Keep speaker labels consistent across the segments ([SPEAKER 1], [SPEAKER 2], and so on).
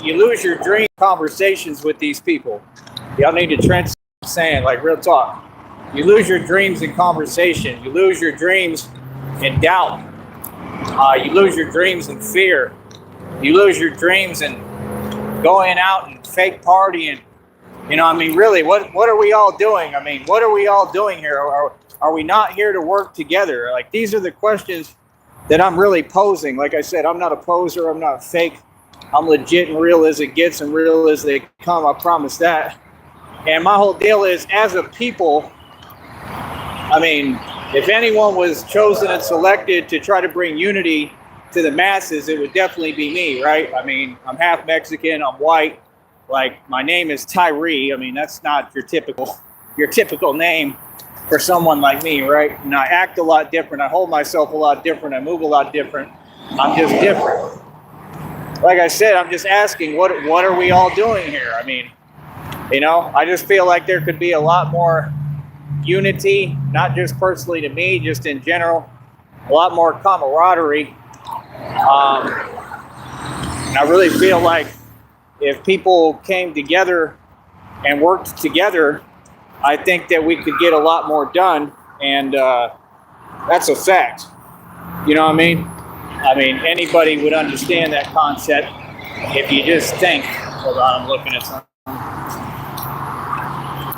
[SPEAKER 1] you lose your dream conversations with these people. Y'all need to trench saying, like, real talk. You lose your dreams in conversation. You lose your dreams in doubt. You lose your dreams in fear. You lose your dreams in going out and fake partying. You know, I mean, really, what are we all doing? I mean, what are we all doing here? Are we not here to work together? Like, these are the questions that I'm really posing. Like I said, I'm not a poser. I'm not fake. I'm legit and real as it gets and real as they come. I promise that. And my whole deal is, as a people, I mean, if anyone was chosen and selected to try to bring unity to the masses, it would definitely be me, right? I mean, I'm half Mexican, I'm white. Like, my name is Tyree. I mean, that's not your typical name for someone like me, right? And I act a lot different. I hold myself a lot different. I move a lot different. I'm just different. Like I said, I'm just asking, what are we all doing here? I mean, you know, I just feel like there could be a lot more unity, not just personally to me, just in general, a lot more camaraderie. And I really feel like if people came together and worked together, I think that we could get a lot more done. And that's a fact. You know what I mean? I mean, anybody would understand that concept if you just think. Hold on, I'm looking at something.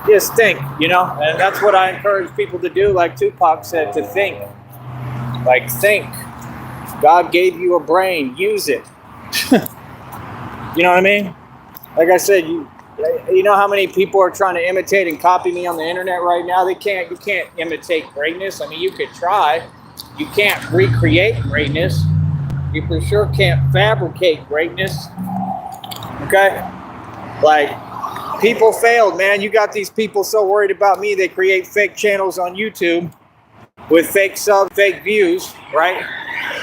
[SPEAKER 1] Just think, you know? And that's what I encourage people to do, like Tupac said, to think. Like, think. God gave you a brain, use it. You know what I mean? Like I said, you know how many people are trying to imitate and copy me on the internet right now? You can't imitate greatness. I mean, you could try. You can't recreate greatness. You for sure can't fabricate greatness. Okay? Like, people failed, man. You got these people so worried about me, they create fake channels on YouTube with fake subs, fake views, right?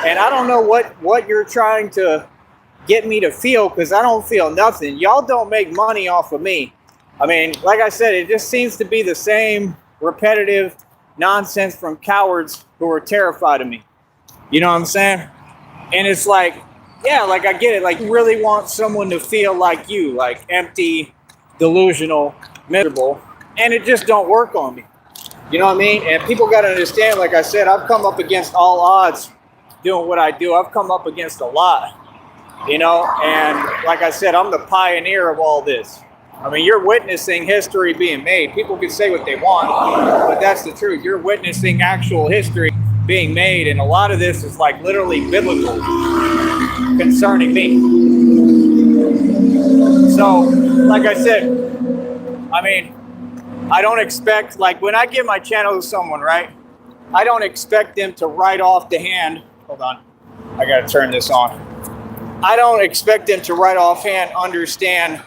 [SPEAKER 1] And I don't know what you're trying to get me to feel, because I don't feel nothing. Y'all don't make money off of me. I mean, like I said, it just seems to be the same repetitive nonsense from cowards who are terrified of me. You know what I'm saying? And it's like, yeah, like I get it. Like, you really want someone to feel like you, like empty, delusional, miserable, and it just don't work on me. You know what I mean? And people got to understand, like I said, I've come up against all odds doing what I do. I've come up against a lot. You know, and like I said, I'm the pioneer of all this. I mean, you're witnessing history being made. People can say what they want, but that's the truth. You're witnessing actual history being made, and a lot of this is like literally biblical concerning me. So, like I said, I mean, I don't expect, like, when I give my channel to someone, right, I don't expect them to write off the hand. Hold on, I gotta turn this on. I don't expect them to right offhand understand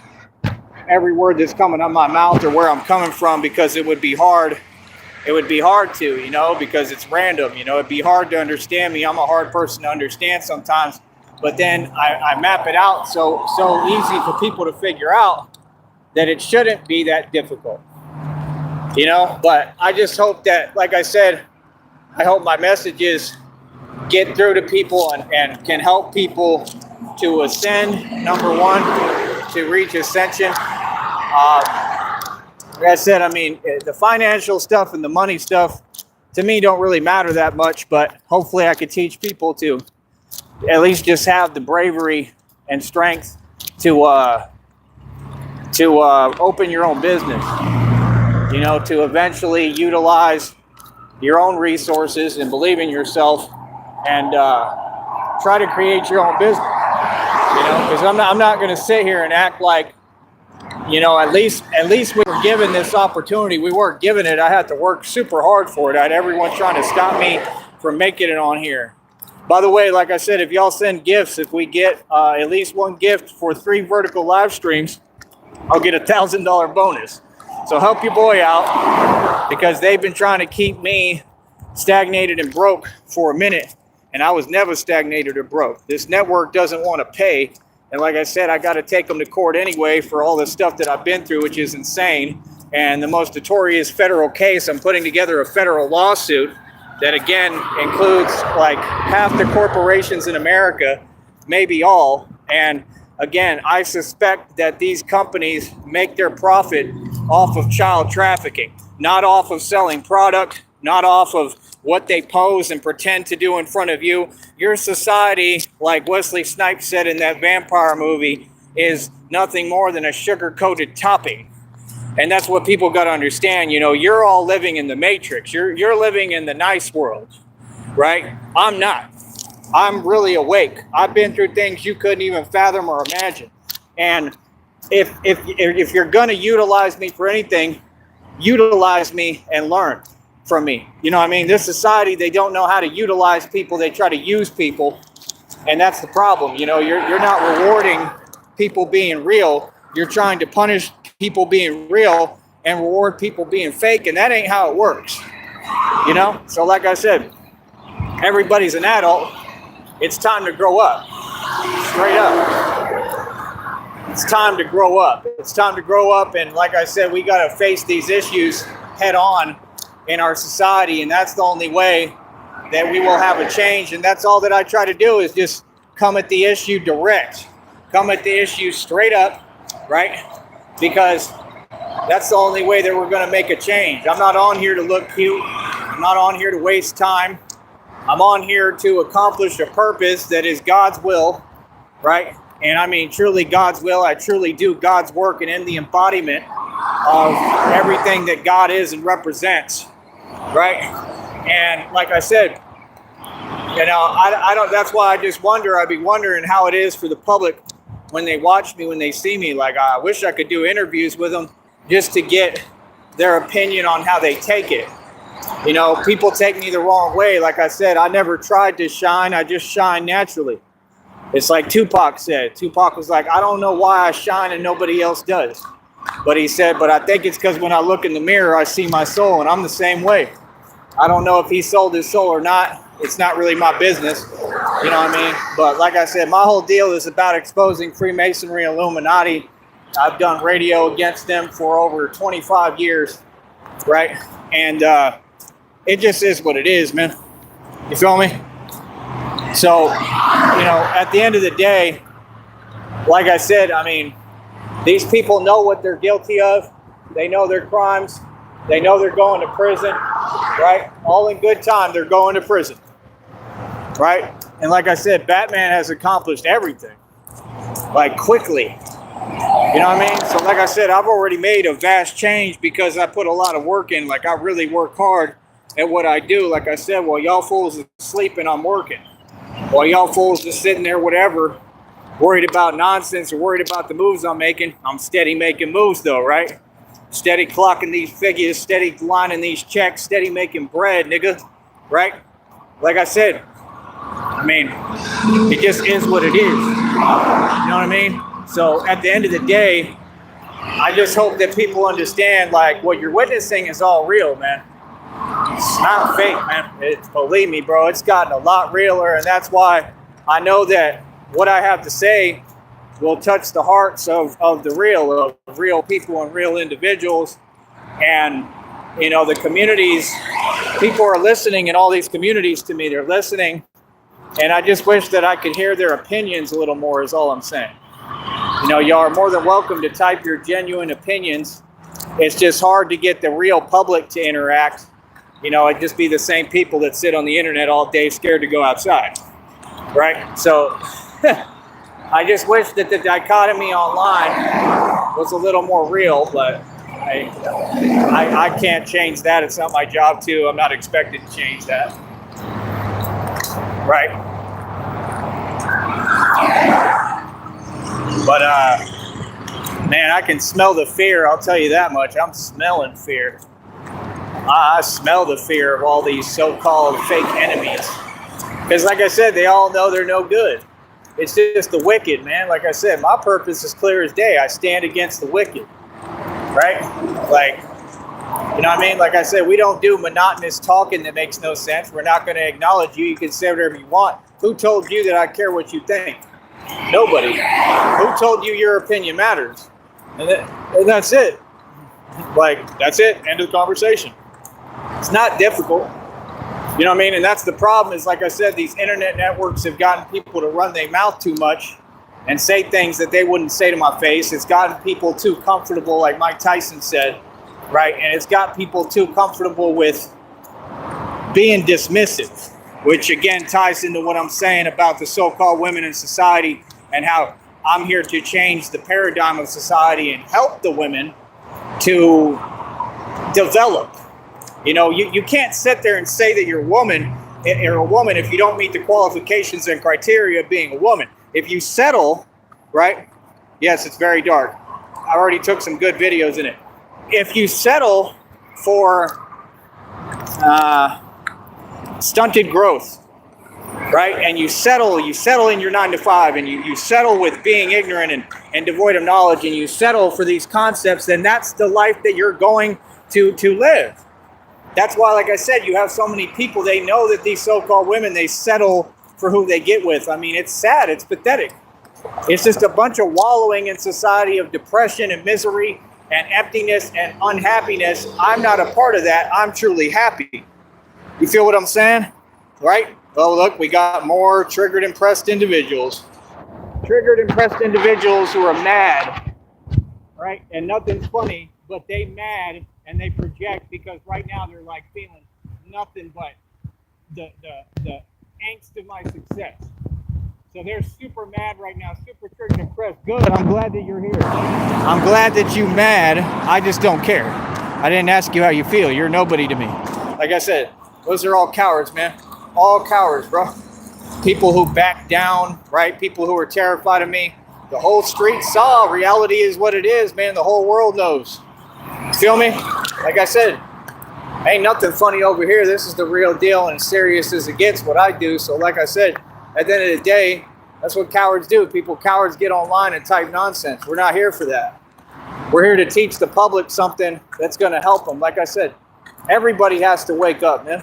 [SPEAKER 1] every word that's coming out of my mouth or where I'm coming from, because it would be hard. It would be hard to, you know, because it's random. You know, it'd be hard to understand me. I'm a hard person to understand sometimes, but then I map it out so easy for people to figure out that it shouldn't be that difficult. You know, but I just hope that, like I said, I hope my messages get through to people and can help people to ascend, number one, to reach ascension. Like I said, I mean, the financial stuff and the money stuff, to me, don't really matter that much, but hopefully I could teach people to at least just have the bravery and strength to open your own business, you know, to eventually utilize your own resources and believe in yourself and try to create your own business. You know, because I'm not going to sit here and act like, you know, at least we were given this opportunity. We weren't given it. I had to work super hard for it. I had everyone trying to stop me from making it on here. By the way, like I said, if y'all send gifts, if we get at least one gift for 3 vertical live streams, I'll get a $1,000 bonus. So help your boy out, because they've been trying to keep me stagnated and broke for a minute. And I was never stagnated or broke. This network doesn't want to pay. And like I said, I got to take them to court anyway for all the stuff that I've been through, which is insane. And the most notorious federal case, I'm putting together a federal lawsuit that, again, includes like half the corporations in America, maybe all. And again, I suspect that these companies make their profit off of child trafficking, not off of selling product, not off of what they pose and pretend to do in front of you. Your society, like Wesley Snipes said in that vampire movie, is nothing more than a sugar-coated topping. And that's what people got to understand. You know, you're all living in the matrix. You're living in the nice world, right? I'm not. I'm really awake. I've been through things you couldn't even fathom or imagine. And if you're going to utilize me for anything, utilize me and learn from me. You know what I mean? This society, they don't know how to utilize people. They try to use people. And that's the problem. You know, you're not rewarding people being real. You're trying to punish people being real and reward people being fake. And that ain't how it works. You know? So like I said, everybody's an adult. It's time to grow up. Straight up. It's time to grow up. It's time to grow up. And like I said, we got to face these issues head on in our society. And that's the only way that we will have a change. And that's all that I try to do is just come at the issue direct. Come at the issue straight up, right? Because that's the only way that we're going to make a change. I'm not on here to look cute. I'm not on here to waste time. I'm on here to accomplish a purpose that is God's will, right? And I mean, truly God's will. I truly do God's work and in the embodiment of everything that God is and represents, right? And like I said, you know, I don't, that's why I just wonder, I'd be wondering how it is for the public when they watch me, when they see me. Like, I wish I could do interviews with them just to get their opinion on how they take it. You know, people take me the wrong way. Like I said, I never tried to shine. I just shine naturally. It's like Tupac said. Tupac was like, I don't know why I shine and nobody else does. But he said, but I think it's because when I look in the mirror, I see my soul. And I'm the same way. I don't know if he sold his soul or not. It's not really my business. You know what I mean? But like I said, my whole deal is about exposing Freemasonry, Illuminati. I've done radio against them for over 25 years, right? And it just is what it is, man. You feel me? So, you know, at the end of the day, like I said, I mean, these people know what they're guilty of. They know their crimes. They know they're going to prison, right? All in good time, they're going to prison, right? And like I said, Batman has accomplished everything, like quickly. You know what I mean? So like I said, I've already made a vast change because I put a lot of work in. Like, I really work hard at what I do. Like I said, while y'all fools are sleeping, I'm working. While y'all fools just sitting there, whatever, worried about nonsense or worried about the moves I'm making, I'm steady making moves though, right? Steady clocking these figures, steady lining these checks, steady making bread, nigga, right? Like I said, I mean, it just is what it is. You know what I mean? So at the end of the day, I just hope that people understand, like, what you're witnessing is all real, man. It's not fake, man. Believe me, bro, it's gotten a lot realer, and that's why I know that what I have to say will touch the hearts of the real people and real individuals. And, you know, the communities, people are listening in all these communities to me. They're listening. And I just wish that I could hear their opinions a little more is all I'm saying. You know, y'all are more than welcome to type your genuine opinions. It's just hard to get the real public to interact. You know, it'd just be the same people that sit on the internet all day scared to go outside, right? So I just wish that the dichotomy online was a little more real, but I can't change that. It's not my job to. I'm not expected to change that, right? But man, I can smell the fear. I'll tell you that much. I'm smelling fear. I smell the fear of all these so-called fake enemies. Because like I said, they all know they're no good. It's just the wicked, man. Like I said, my purpose is clear as day. I stand against the wicked, right? Like, you know what I mean? Like I said, we don't do monotonous talking that makes no sense. We're not going to acknowledge you. You can say whatever you want. Who told you that I care what you think? Nobody. Who told you your opinion matters? And that's it. Like, that's it. End of the conversation. It's not difficult. You know what I mean? And that's the problem is, like I said, these internet networks have gotten people to run their mouth too much. and say things that they wouldn't say to my face. It's gotten people too comfortable, like Mike Tyson said, right? And it's got people too comfortable with being dismissive, which again ties into what I'm saying about the so-called women in society and how I'm here to change the paradigm of society and help the women to develop. You know, you can't sit there and say that you're a woman if you don't meet the qualifications and criteria of being a woman. If you settle, right? Yes, it's very dark. I already took some good videos in it. If you settle for stunted growth, right? And you settle in your 9 to 5, and you settle with being ignorant and devoid of knowledge, and you settle for these concepts, then that's the life that you're going to live. That's why, like I said, you have so many people, they know that these so-called women, they settle for who they get with. I mean, it's sad, it's pathetic. It's just a bunch of wallowing in society of depression and misery and emptiness and unhappiness. I'm not a part of that. I'm truly happy. You feel what I'm saying? Right? Oh, look, we got more triggered, impressed individuals. Triggered, impressed individuals who are mad, right? And nothing's funny, but they mad and they project because right now they're like feeling nothing but the angst of my success. So they're super mad right now, super triggered, impressed. Good, I'm glad that you're here. I'm glad that you mad. I just don't care. I didn't ask you how you feel. You're nobody to me. Like I said, those are all cowards, man. All cowards, bro. People who back down, right? People who are terrified of me. The whole street saw. Reality is what it is, man. The whole world knows. Feel me? Like I said, ain't nothing funny over here. This is the real deal, and as serious as it gets, what I do. So like I said, at the end of the day, that's what cowards do. Cowards get online and type nonsense. We're not here for that. We're here to teach the public something that's going to help them. Like I said, everybody has to wake up, man.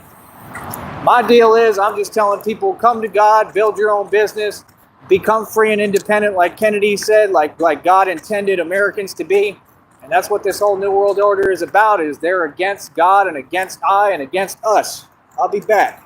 [SPEAKER 1] My deal is, I'm just telling people, come to God, build your own business, become free and independent, like Kennedy said, like God intended Americans to be. And that's what this whole New World Order is about, is they're against God and against I and against us. I'll be back.